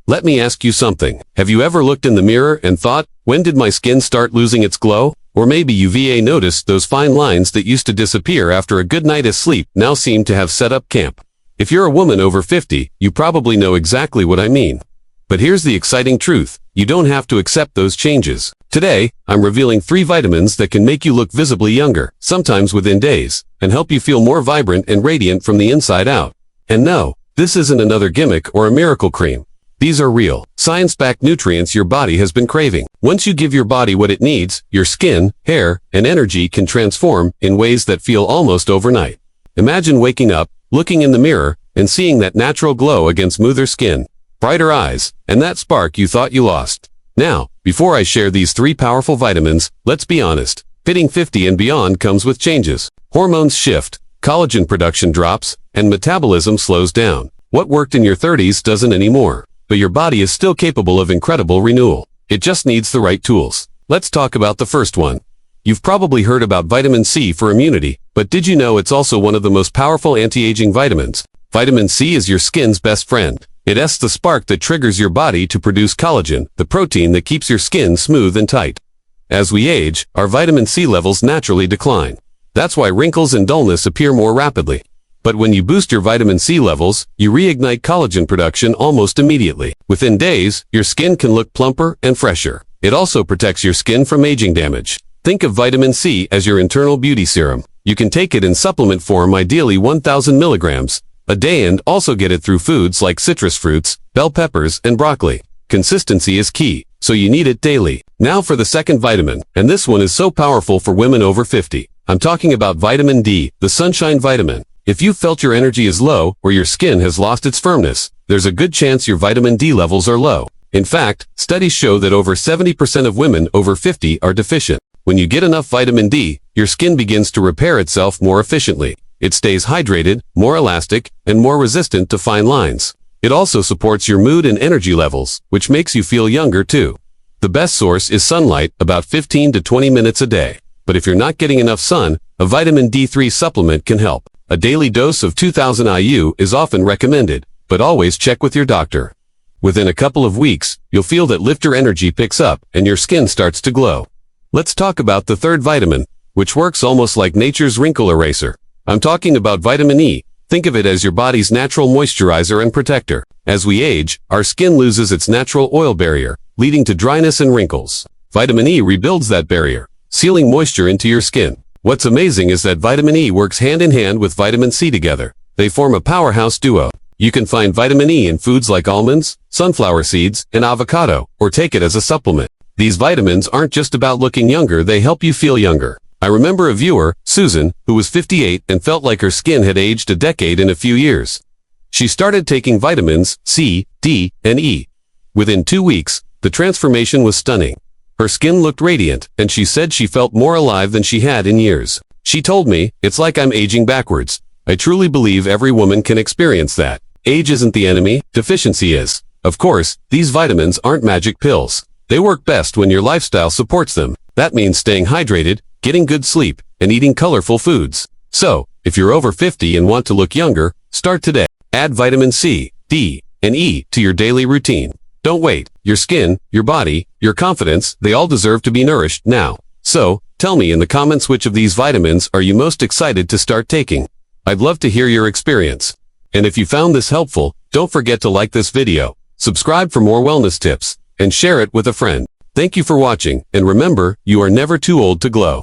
Let me ask you something. Have you ever looked in the mirror and thought, when did my skin start losing its glow? Or maybe you've noticed those fine lines that used to disappear after a good night of sleep now seem to have set up camp. If you're a woman over 50, you probably know exactly what I mean. But here's the exciting truth. You don't have to accept those changes. Today, I'm revealing 3 vitamins that can make you look visibly younger, sometimes within days, and help you feel more vibrant and radiant from the inside out. And no, this isn't another gimmick or a miracle cream. These are real, science-backed nutrients your body has been craving. Once you give your body what it needs, your skin, hair, and energy can transform in ways that feel almost overnight. Imagine waking up, looking in the mirror, and seeing that natural glow against smoother skin, brighter eyes, and that spark you thought you lost. Now, before I share these 3 powerful vitamins, let's be honest. Hitting 50 and beyond comes with changes. Hormones shift, collagen production drops, and metabolism slows down. What worked in your 30s doesn't anymore. But your body is still capable of incredible renewal. It just needs the right tools. Let's talk about the first one. You've probably heard about vitamin C for immunity, but did you know it's also one of the most powerful anti-aging vitamins? Vitamin C is your skin's best friend. It's the spark that triggers your body to produce collagen, the protein that keeps your skin smooth and tight. As we age, our vitamin C levels naturally decline. That's why wrinkles and dullness appear more rapidly. But when you boost your vitamin C levels, you reignite collagen production almost immediately. Within days, your skin can look plumper and fresher. It also protects your skin from aging damage. Think of vitamin C as your internal beauty serum. You can take it in supplement form, ideally 1,000 milligrams a day, and also get it through foods like citrus fruits, bell peppers, and broccoli. Consistency is key, so you need it daily. Now for the second vitamin, and this one is so powerful for women over 50. I'm talking about vitamin D, the sunshine vitamin. If you felt your energy is low or your skin has lost its firmness, there's a good chance your vitamin D levels are low. In fact, studies show that over 70% of women over 50 are deficient. When you get enough vitamin D, your skin begins to repair itself more efficiently. It stays hydrated, more elastic, and more resistant to fine lines. It also supports your mood and energy levels, which makes you feel younger too. The best source is sunlight, about 15 to 20 minutes a day. But if you're not getting enough sun, a vitamin D3 supplement can help. A daily dose of 2,000 IU is often recommended, but always check with your doctor. Within a couple of weeks, you'll feel that lifter energy picks up and your skin starts to glow. Let's talk about the third vitamin, which works almost like nature's wrinkle eraser. I'm talking about vitamin E. Think of it as your body's natural moisturizer and protector. As we age, our skin loses its natural oil barrier, leading to dryness and wrinkles. Vitamin E rebuilds that barrier, sealing moisture into your skin. What's amazing is that vitamin E works hand in hand with vitamin C together. They form a powerhouse duo. You can find vitamin E in foods like almonds, sunflower seeds, and avocado, or take it as a supplement. These vitamins aren't just about looking younger, they help you feel younger. I remember a viewer, Susan, who was 58 and felt like her skin had aged a decade in a few years. She started taking vitamins C, D, and E. Within 2 weeks, the transformation was stunning. Her skin looked radiant, and she said she felt more alive than she had in years. She told me, "It's like I'm aging backwards." I truly believe every woman can experience that. Age isn't the enemy, deficiency is. Of course, these vitamins aren't magic pills. They work best when your lifestyle supports them. That means staying hydrated, getting good sleep, and eating colorful foods. So, if you're over 50 and want to look younger, start today. Add vitamin C, D, and E to your daily routine. Don't wait. Your skin, your body, your confidence, they all deserve to be nourished now. So, tell me in the comments which of these vitamins are you most excited to start taking. I'd love to hear your experience. And if you found this helpful, don't forget to like this video, subscribe for more wellness tips, and share it with a friend. Thank you for watching, and remember, you are never too old to glow.